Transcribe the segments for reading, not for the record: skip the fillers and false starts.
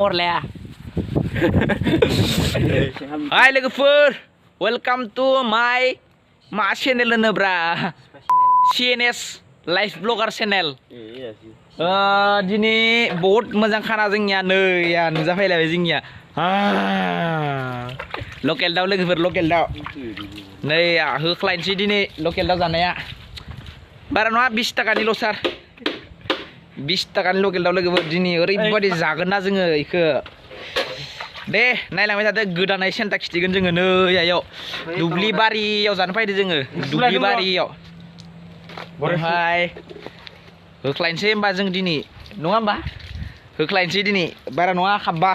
Morlea. Hai logoफोर, welcome to my channel होनोब्रा CNS life blogger channel. दिनै बहुत मोजां खाना जोंनिया नै नुजाफैलायबाय जोंनिया लकेल दाउ लोगोफोर लकेल दाउ नै होख्लायनोसै दिनै लकेल दाउ जानाया बारा नङा 20 टाकानिल' सार 20 टाकानि लकेल दाउ लोगोफोर दिनै ओरैबायदि जागोन ना जोङो इखो दे नायलांबाय थादो गोदानै सेन्टा खिथिगोन जोङो नै आयाव दुब्लि बारियाव जानो फैदो जोङो दुब्लि बारियाव ओमफ्राय होख्लायनोसै होमबा जों दिनै नङा होमबा होख्लायनोसै दिनै बारा नङा खाब्बा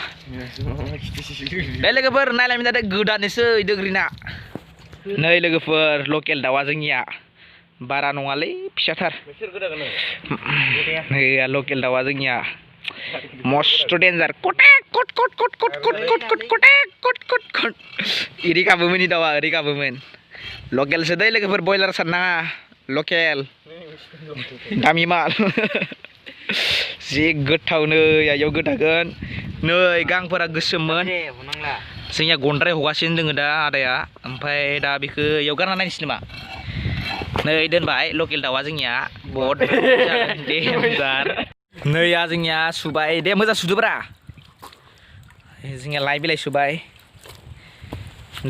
दे लोगोफोर नायलांबाय थादो गोदानैसो दोग्रिना नै लोगोफोर लकेल दाउआ जोंनिया बारा नङालै फिसाथार नै लकेल दाउआ जोंनिया मस्त डेन्जार कटेक कट कट कट कट कट कट कट कटेक कट कट कट इरि गाबोमोन दाउआ ओरै गाबोमोन लकेलसो दै लोगोफोर बयलार साननाङा लकेल दामि माल जि गोथाव नै आयाव गोदागोन नै गांफोरा गोसोममोन जोंनिया गनद्राय हगासिनो दोङो दा आदाया ओमफ्राय दा बेखौ इयाव गारना नायनोसै नामा नै दोनबाय लकेल दाउआ जोंनिया बहुत डेन्जार नैया जोंनिया सुबाय दे मोजां सुदोब्रा जोंनिया लाइ बिलाइ सुबाय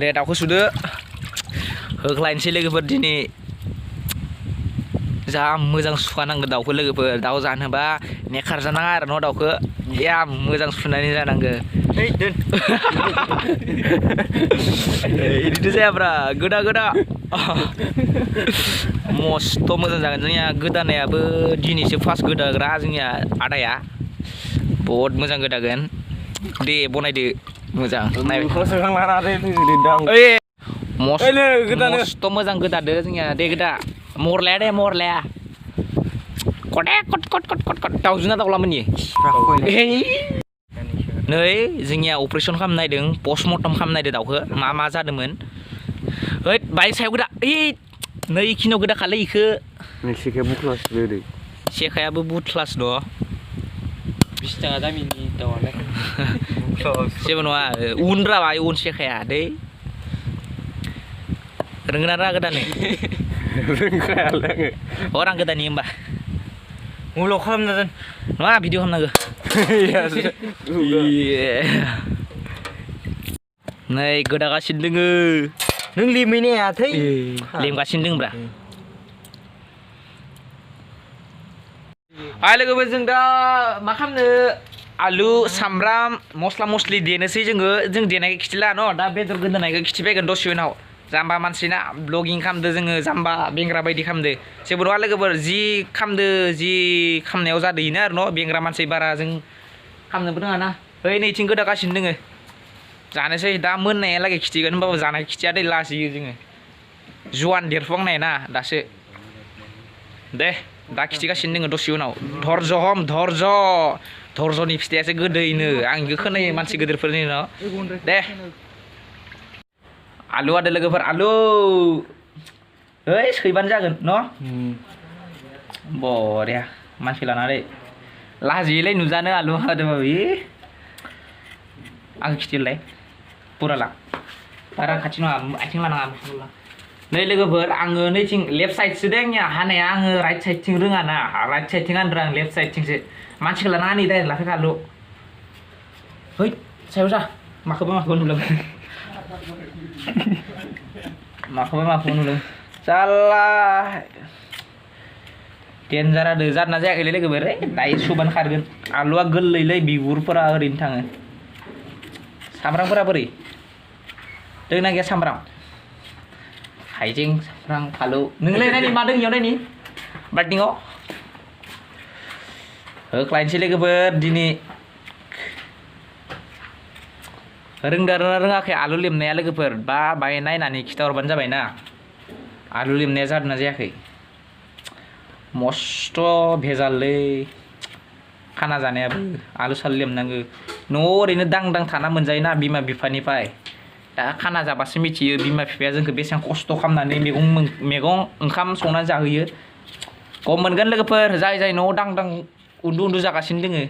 दे दाउखौ सुदो होख्लायनोसै लोगोफोर दिनै जा मोजां सुखानांगौ दाउखौ लोगोफोर दाउ जानोबा नेखार जानाङा आरो न' दाउखौ या मोजां सुनानै जानांगौ इदिथ' जायाब्रा गोदा गोदा मस्त' मोजां जागोन जोंनिया गोदानायाबो दिनैसो फार्स्ट गोदाग्रा जोंनिया आदाया बहुत मोजां गोदागोन दे बनायदो मोजां मस्त' मोजां गोदादो जोंनिया दे गोदा मरलाया दे मरलाया कटेक कट कट कट कट कट दाउजोना दाउलामोननि नै जोंनिया अपारेसन खालामनो नायदों पस्टमर्टम खालामनो नायदों दाउखौ मा जादोंमोन ओइ बाय सायाव गोदा ओइ नै इखिनियाव गोदाखालै इखो सेखायाबो बुथलास दं 20 टाका दामिनि दाउआलाय जेबो नङा उन राबाय उन सेखाया दै रोंगोना रोङा गोदानो रोंखायालाय हर आं गोदानि होमबा मुलुग खालामना दोन नङा भिडिअ खालामनांगौ नै गोदागासिनो दोङो नों लिमैनाया थै लेमगासिनो दोंब्रा लोगोफोर जों दा मा खालामनो आलु सामब्राम मस्ला मस्लि देनोसै जों देनायखौ खिथिला न' दा बेदर गोदानायखौ खिथिफैगोन दसे उनाव जाम्बा मानसिना ब्लगिं खालामदो जोङो जाम्बा बेंग्रा बायदि खालामदो जेबो नङा लोगोफोर जि खालामनायाव जादो इनो आरो न' बेंग्रा मानसि बारा जों खालामनोबो रोङा ना ओइ नैथिं गोदागासिनो दोङो जानोसै दा मोननायालागै खिथिगोन होमबाबो जानाय खिथिया दै लाजियो जोङो जुवान देरफुहांनाय ना दासो दे दा खिथिगासिनो दोङो दसे उनाव धर्ज हम धर्जनि फिथाइयासो गोदैनो आं इखौ खोनायो मानसि गिदिरफोरनि न' दे आलु आदो लोगोफोर आलु ओइ सैबानो जागोन न' बरिया मानसि लानानै लाजियोलै नुजानो आलु हादोंबाबो आं खिथिलाय पुरा ला बारा खाथि नङा आथिं लानाङा नै लोगोफोर आङो नैथिं लेफ्ट साइडसो दे आंनिया हानाया आङो राइट साइडथिं रोङा ना राइट साइडथिं आन्रा आं लेफ्ट साइडथिंसो मानसिखौ लानाङा नै डाइरेक्ट लाफैखा आलु है सायाव जा माखौबा नुलाङो माखौबा नुदों जाला डेन्जार आदो जादोंना जायाखैलै लोगोफोर दायो सुबानो खारगोन आलुआ गोरलैलै बिगुरफोरा ओरैनो थाङो सामब्रामफोरा बोरै दोंना गैया सामब्राम हाइजें सामब्राम फालौ नोंलाय नायनि मा दों इयाव नायनि बाल्टिङाव होख्लायनोसै लोगोफोर दिनै रोंदोंना रोङाखै आलु लेमनाया लोगोफोर बाय नायनानै खिथाहरबानो जाबाय ना आलु लेमनाया जादोंना जायाखै मस्त' भेजाललै खाना जानायाबो आलु सालु लेमनांगौ न'आव ओरैनो दां थाना मोनजायोना बिमा बिफानिफ्राय दा खाना जाबासो मिथियो बिमा बिफाया जोंखौ बेसेबां खस्थ' खालामनानै मैगं ओंखाम संनानै जाहोयो गम मोनगोन लोगोफोर जाय न'आव दां उन्दु जागासिनो दोङो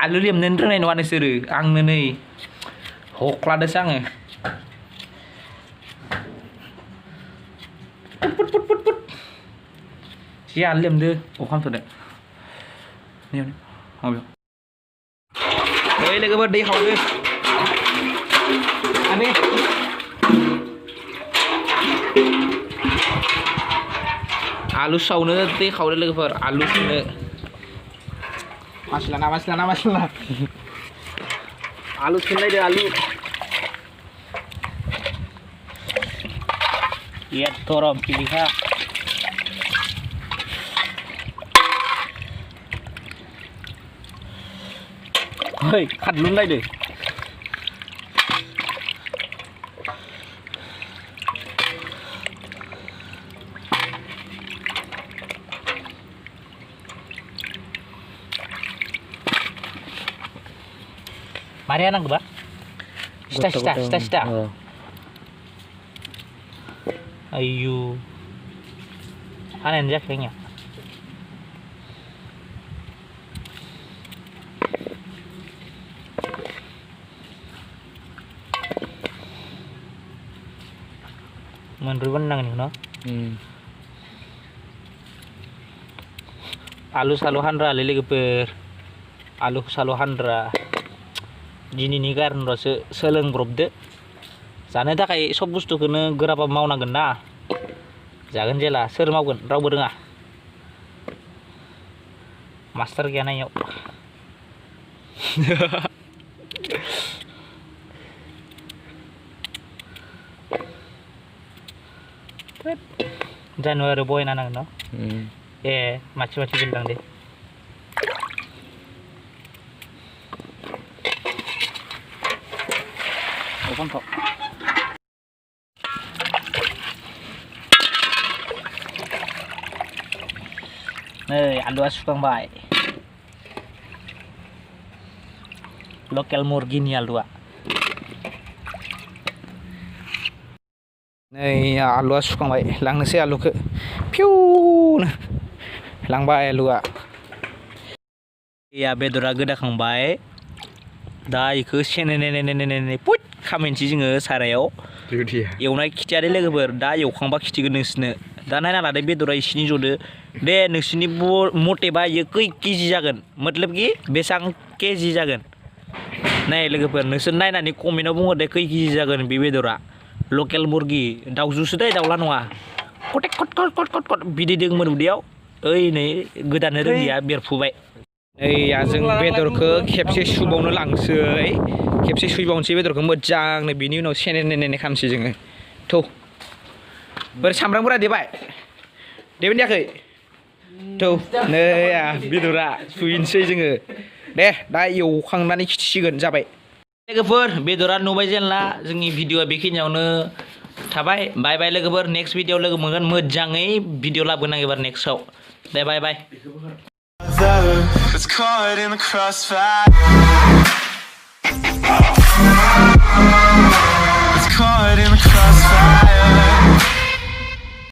आलु लेमनोनो रोंनाय नङा नोंसोरो आंनो नै हख्लादोसो आङो पुट जि आलु लेमदो अखामथ'दो ओइ लोगोफोर दै खावदो आने आलु सावनो दै खावदो लोगोफोर आलु संनो मासलाना आलु संनायदो आलु एथ'रम पिलिखा Hei, khát luôn đây đi. Mari anak ba? Sita. Ayu. Anen jak kayaknya. Menurut nang nih no. Alu saluhandra lele geper. Alu saluhandra. Jini nih kan rasa seleng brobde. Sana dah kayak sob bustu kena gerapa mau nagen na. Jangan jela ser mau kan rau berdengah. Master kiana yuk. Januari boy nanang no. Macam-macam bilang deh. Open kok. Alu asukang bay. Lokal murgini alu. Này alu asukang bay, lang nasi alu ke, piu, lang bay alu a. Ya bedora geda kang bay, dah ikut nene put kamen sih jengge sarayau. Ewnai kiti ada lagi ber, dah eukang bak kiti genesne. दा नायना लादो बेदरा इसिनि जदो दे नोंसिनि मतेबा इयो खै केजि जागोन मतलब कि बेसां केजि जागोन नाय लोगोफोर नोंसोर नायनानै कमेन्टआव बुङो दे खै केजि जागोन बे बेदरा लकेल मुर्गि दाउजुसो दे दाउला नङा कटेक कट बिदै दोंमोन उदैयाव ओइ नै गोदानो रोङिया बेरफुबाय ओइ जों बेदरखौ खेबसे सुबावनो लांसै खेबसे सुबावनोसै बेदरखौ मोजांनो बिनि उनाव सेनेने खामसै जोङो थौ बर सामब्रामफोरा देबाय देबाय देयाखै थौ नै बेदरा सुइनसै जोङो दे दा एवखांनानै खिथिसिगोन जाबाय लोगोफोर बेदरा नुबाय जेनला जोंनि भिडिअआ बेखिनियावनो थाबाय बाय बाय लोगोफोर नेक्स्ट भिडिअआव लोगो मोनगोन मोजाङै भिडिअ लाबोनां एबार नेक्स्टआव दे बाय बाय